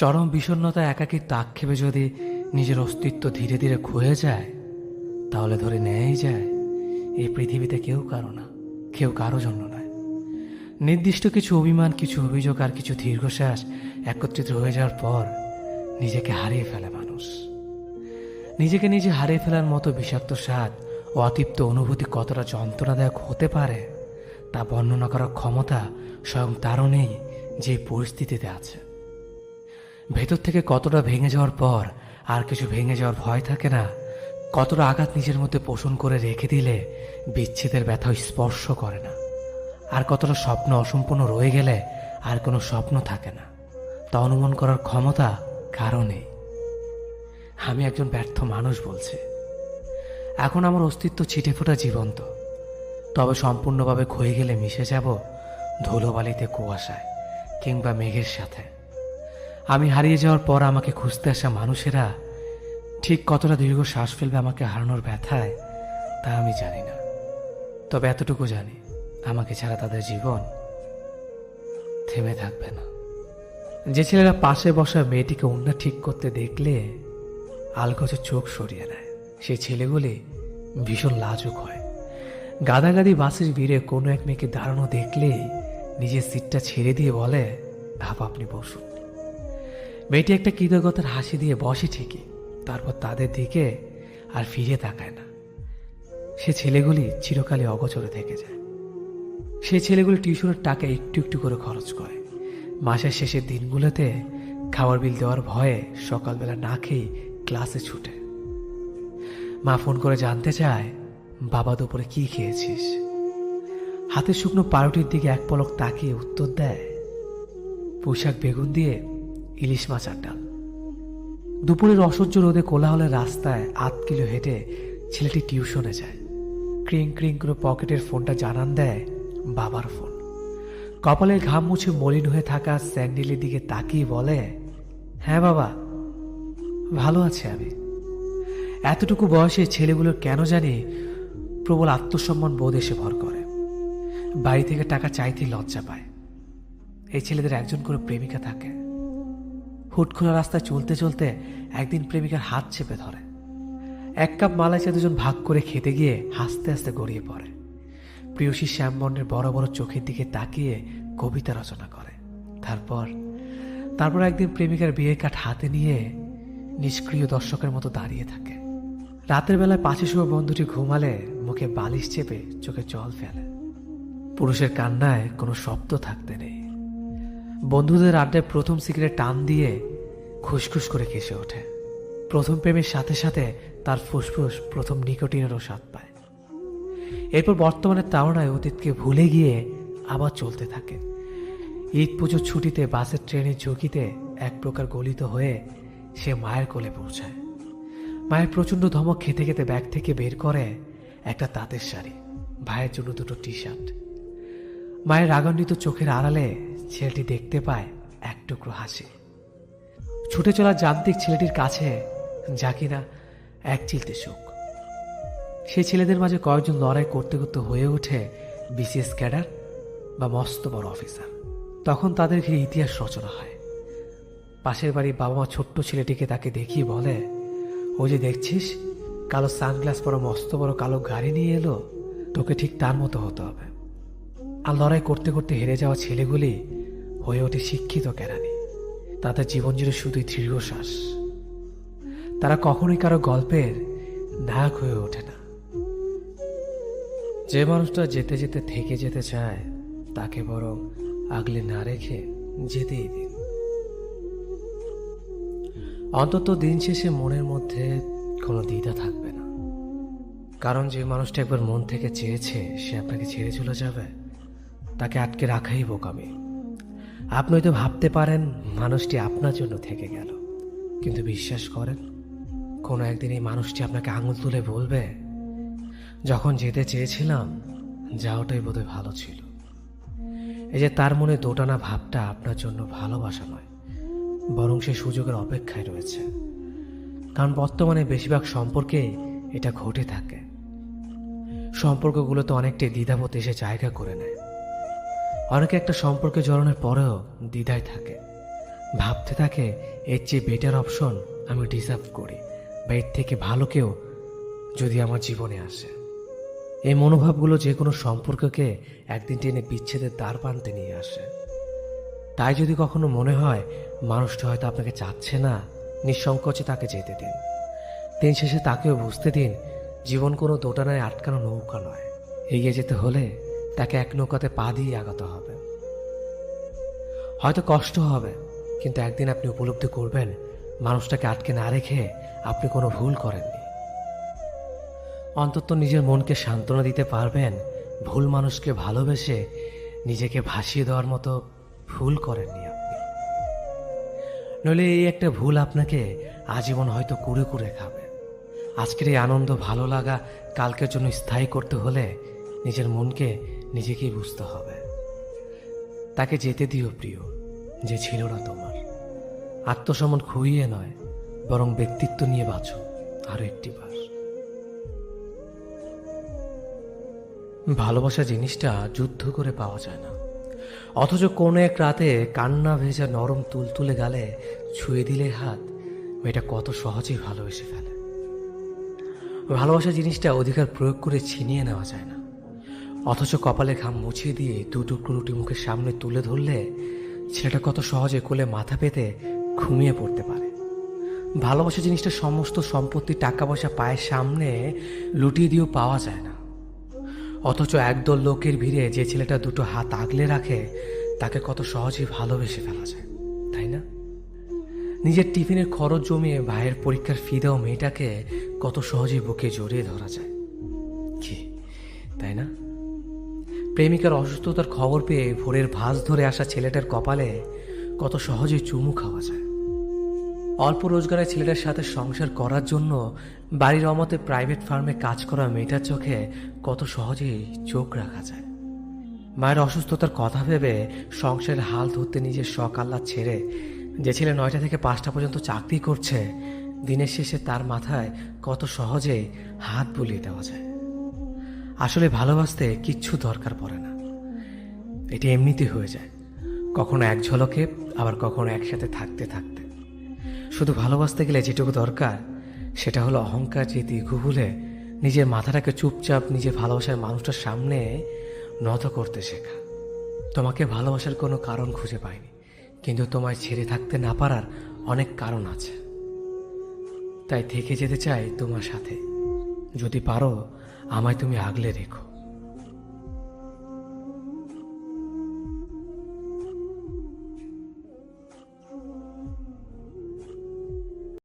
চরম বিষণ্ণতা একাকিত্ব আক্ষেপে যদি নিজের অস্তিত্ব ধীরে ধীরে ক্ষয়ে যায়, তাহলে ধরে নেয়াই যায় এই পৃথিবীতে কেউ কারো না, কেউ কারো জন্য নয়। নির্দিষ্ট কিছু অভিমান, কিছু অভিযোগ আর কিছু দীর্ঘশ্বাস একত্রিত হয়ে যাওয়ার পর নিজেকে হারিয়ে ফেলে মানুষ। নিজেকে নিজে হারিয়ে ফেলার মতো বিষাক্ত স্বাদ ও অতৃপ্ত অনুভূতি কতটা যন্ত্রণাদায়ক হতে পারে তা বর্ণনা করার ক্ষমতা স্বয়ং তারও নেই যে পরিস্থিতিতে আছে। ভেতর থেকে কতটা ভেঙে যাওয়ার পর আর কিছু ভেঙে যাওয়ার ভয় থাকে না, কতটা আঘাত নিজের মধ্যে পোষণ করে রেখে দিলে বিচ্ছেদের ব্যথা স্পর্শ করে না, আর কতটা স্বপ্ন অসম্পূর্ণ রয়ে গেলে আর কোনো স্বপ্ন থাকে না, তা অনুমান করার ক্ষমতা কারও নেই। আমি একজন ব্যর্থ মানুষ বলছি। এখন আমার অস্তিত্ব ছিটেফোঁটা জীবন্ত, তবে সম্পূর্ণভাবে ক্ষয়ে গেলে মিশে যাব ধুলোবালিতে, কুয়াশায় কিংবা মেঘের সাথে। আমি হারিয়ে যাওয়ার পর আমাকে খুঁজতে আসা মানুষেরা ঠিক কতটা দীর্ঘ শ্বাস ফেলবে আমাকে হারানোর ব্যথায়, তা আমি জানি না। তবে এতটুকু জানি, আমাকে ছাড়া তাদের জীবন থেমে থাকবে না। যে ছেলেরা পাশে বসা মেয়েটিকে ওড়না ঠিক করতে দেখলে আলগোছে চোখ সরিয়ে নেয়, সেই ছেলেগুলি ভীষণ লাজুক হয়। গাদাগাদি বাসের ভিড়ে কোনো এক মেয়েকে দাঁড়ানো দেখলেই নিজের সিটটা ছেড়ে দিয়ে বলে, আপনি বসুন। মেয়েটি একটা কৃতজ্ঞতার হাসি দিয়ে বসে ঠিকই, তারপর তাদের দিকে আর ফিরে তাকায় না। সে ছেলেগুলি চিরকালে অগোচরে থেকে যায়। সেই ছেলেগুলি টিউশনের টাকা একটু একটু করে খরচ করে। মাসের শেষের দিনগুলোতে খাবার বিল দেওয়ার ভয়ে সকালবেলা না খেয়ে ক্লাসে ছুটে। মা ফোন করে জানতে চায়, বাবা দুপুরে কি খেয়েছিস? হাতের শুকনো পাউরুটির দিকে এক পলক তাকিয়ে উত্তর দেয়, পুঁইশাক বেগুন দিয়ে ইলিশ মাছ আর ডাল। দুপুরের অসহ্য রোদে কোলাহলের রাস্তায় ৮ কিলো হেঁটে ছেলেটি টিউশনে যায়। ক্রিং ক্রিং করে পকেটের ফোনটা জানান দেয় বাবার ফোন। কপালের ঘাম মুছে মলিন হয়ে থাকা স্যান্ডেলের দিকে তাকিয়ে বলে, হ্যাঁ বাবা, ভালো আছে আমি। এতটুকু বয়সে ছেলেগুলোর কেন জানি প্রবল আত্মসম্মান বোধ এসে ভর করে। বাড়ি থেকে টাকা চাইতে লজ্জা পায়। এই ছেলেদের একজন করে প্রেমিকা থাকে। হুট খোলা রাস্তায় চলতে চলতে একদিন প্রেমিকার হাত চেপে ধরে। 1 কাপ মালাই চা দুজন ভাগ করে খেতে গিয়ে হাসতে হাসতে গড়িয়ে পড়ে। প্রিয়সী শ্যামবর্ণের বড় বড় চোখের দিকে তাকিয়ে কবিতা রচনা করে। তারপর একদিন প্রেমিকার বিয়ের কাঠ হাতে নিয়ে নিষ্ক্রিয় দর্শকের মতো দাঁড়িয়ে থাকে। রাতের বেলায় পাশে শুয়ে বন্ধুটি ঘুমালে মুখে বালিশ চেপে চোখে জল ফেলে। পুরুষের কান্নায় কোনো শব্দ থাকতে নেই। বন্ধুদের আড্ডায় প্রথম সিগারেট টান দিয়ে খুসখুস করে কেসে ওঠে। প্রথম প্রেমের সাথে সাথে তার ফুসফুস প্রথম নিকোটিনেরও স্বাদ পায়। এরপর বর্তমানের তাড়নায় অতীতকে ভুলে গিয়ে আবার চলতে থাকে। ঈদ পুজোর ছুটিতে বাসের ট্রেনের ঝুঁকিতে এক প্রকার গলিত হয়ে সে মায়ের কোলে পৌঁছায়। মায়ের প্রচণ্ড ধমক খেতে খেতে ব্যাগ থেকে বের করে একটা তাঁতের শাড়ি, ভাইয়ের জন্য 2টো টি-শার্ট। মায়ের রাগান্বিত চোখের আড়ালে ছেলেটি দেখতে পায় এক টুকরো হাসি। ছুটে চলা যান্ত্রিক ছেলেটির কাছে যা কিনা এক চিলতে সুখ। সেই ছেলেদের মাঝে কয়েকজন লড়াই করতে করতে হয়ে ওঠে বিসিএস ক্যাডার বা মস্ত বড় অফিসার। তখন তাদের ঘিরে ইতিহাস রচনা হয়। পাশের বাড়ির বাবা মা ছোট্ট ছেলেটিকে তাকে দেখিয়ে বলে, ওই যে দেখছিস কালো সানগ্লাস পরা মস্ত বড় কালো গাড়ি নিয়ে এলো, তোকে ঠিক তার মতো হতে হবে। আর লড়াই করতে করতে হেরে যাওয়া ছেলেগুলি হয়ে ওঠে শিক্ষিত কেরানি। তাদের জীবন জুড়ে শুধুই দীর্ঘশ্বাস। তারা কখনোই কারো গল্পের নায়ক হয়ে ওঠে না। যে মানুষটা যেতে যেতে থেকে যেতে চায় তাকে বরং আগলে না রেখে যেতেই দিন। অন্তত দিন শেষে মনের মধ্যে কোনো দ্বিধা থাকবে না, কারণ যে মানুষটা একবার মন থেকে চেয়েছে সে আপনাকে ছেড়ে চলে যাবে, তাকে আটকে রাখাই বোকামি। আপনি হয়তো ভাবতে পারেন মানুষটি আপনার জন্য থেকে গেল, কিন্তু বিশ্বাস করেন কোনো একদিন এই মানুষটি আপনাকে আঙুল তুলে বলবে, যখন যেতে চেয়েছিলাম যাওয়াটাই বোধহয় ভালো ছিল। এই যে তার মনে দোটানা ভাবটা আপনার জন্য ভালোবাসা নয়, বরং সে সুযোগের অপেক্ষায় রয়েছে। কারণ বর্তমানে বেশিরভাগ সম্পর্কে এটা ঘটে থাকে। সম্পর্কগুলো তো অনেকটাই দ্বিধাবোধ এসে জায়গা করে নেয়। অনেকে একটা সম্পর্কে জড়ানোর পরেও দ্বিধায় থাকে, ভাবতে থাকে এর চেয়ে বেটার অপশন আমি ডিজার্ভ করি, বা এর থেকে ভালো কেউ যদি আমার জীবনে আসে। এই মনোভাবগুলো যে কোনো সম্পর্ককে একদিন টেনে বিচ্ছেদের দ্বার প্রান্তে নিয়ে আসে। তাই যদি কখনো মনে হয় মানুষটা হয়তো আপনাকে চাচ্ছে না, নিঃসংকোচে তাকে যেতে দিন। দিন শেষে তাকেও বুঝতে দিন জীবন কোনো দোটানায় আটকানো নৌকা নয়। এগিয়ে যেতে হলে তাকে এক নৌকাতে পা দিয়ে আগাতে হবে। হয়তো কষ্ট হবে, কিন্তু একদিন আপনি উপলব্ধি করবেন মানুষটাকে আটকে না রেখে আপনি কোনো ভুল করেননি। অন্তত নিজের মনকে সান্ত্বনা দিতে পারবেন ভুল মানুষকে ভালোবেসে নিজেকে ভাসিয়ে দেওয়ার মতো ভুল করেননি আপনি। নইলে এই একটা ভুল আপনাকে আজীবন হয়তো কুড়ে কুড়ে খাবে। আজকের এই আনন্দ ভালো লাগা কালকের জন্য স্থায়ী করতে হলে নিজের মনকে নিজেকেই বুঝতে হবে। তাকে যেতে দিও প্রিয়, যে ছিল না তোমার। আত্মসম্মান খুইয়ে নয়, বরং ব্যক্তিত্ব নিয়ে বাঁচো আরো একটিবার। ভালোবাসা জিনিসটা যুদ্ধ করে পাওয়া যায় না, অথচ কোনো এক রাতে কান্না ভেজা নরম তুলতুলে গালে ছুঁয়ে দিলে হাত, মেয়েটা কত সহজেই ভালোবেসে ফেলে। ভালোবাসা জিনিসটা অধিকার প্রয়োগ করে ছিনিয়ে নেওয়া যায় না, অথচ কপালে ঘাম মুছিয়ে দিয়ে দু টুকরো রুটি মুখের সামনে তুলে ধরলে ছেলেটা কত সহজে কোলে মাথা পেতে ঘুমিয়ে পড়তে পারে। ভালোবাসা জিনিসটা সমস্ত সম্পত্তি টাকা পয়সা পায়ের সামনে লুটিয়ে দিয়েও পাওয়া যায় না, অথচ একদল লোকের ভিড়ে যে ছেলেটা দুটো হাত আগলে রাখে তাকে কত সহজেই ভালোবেসে ফেলা যায়, তাই না? নিজের টিফিনের খরচ জমিয়ে ভাইয়ের পরীক্ষার ফি দেওয়া মেয়েটাকে কত সহজেই বুকে জড়িয়ে ধরা যায়, কি তাই না? প্রেমিকার অসুস্থতার খবর পেয়ে ভোরের ভাঁজ ধরে আসা ছেলেটার কপালে কত সহজেই চুমু খাওয়া যায়। অল্প রোজগারের ছেলেটার সাথে সংসার করার জন্য বাড়ির অমতে প্রাইভেট ফার্মে কাজ করা মেয়েটার চোখে কত সহজেই চোখ রাখা যায়। মায়ের অসুস্থতার কথা ভেবে সংসারের হাল ধরতে নিজের শখ আহ্লাদ ছেড়ে যে ছেলে 9টা থেকে 5টা পর্যন্ত চাকরি করছে, দিনের শেষে তার মাথায় কত সহজেই হাত বুলিয়ে দেওয়া যায়। আসলে ভালোবাসতে কিচ্ছু দরকার পড়ে না, এটি এমনিতে হয়ে যায়, কখনো এক ঝলকে, আবার কখনো একসাথে থাকতে থাকতে। শুধু ভালোবাসতে গেলে যেটুকু দরকার সেটা হলো অহংকার যে ভুলে নিজের মাথাটাকে চুপচাপ নিজের ভালোবাসার মানুষটার সামনে নত করতে শেখা। তোমাকে ভালোবাসার কোনো কারণ খুঁজে পাইনি, কিন্তু তোমায় ছেড়ে থাকতে না পারার অনেক কারণ আছে। তাই থেকে যেতে চাই তোমার সাথে, যদি পারো আমায় তুমি আগলে রেখো।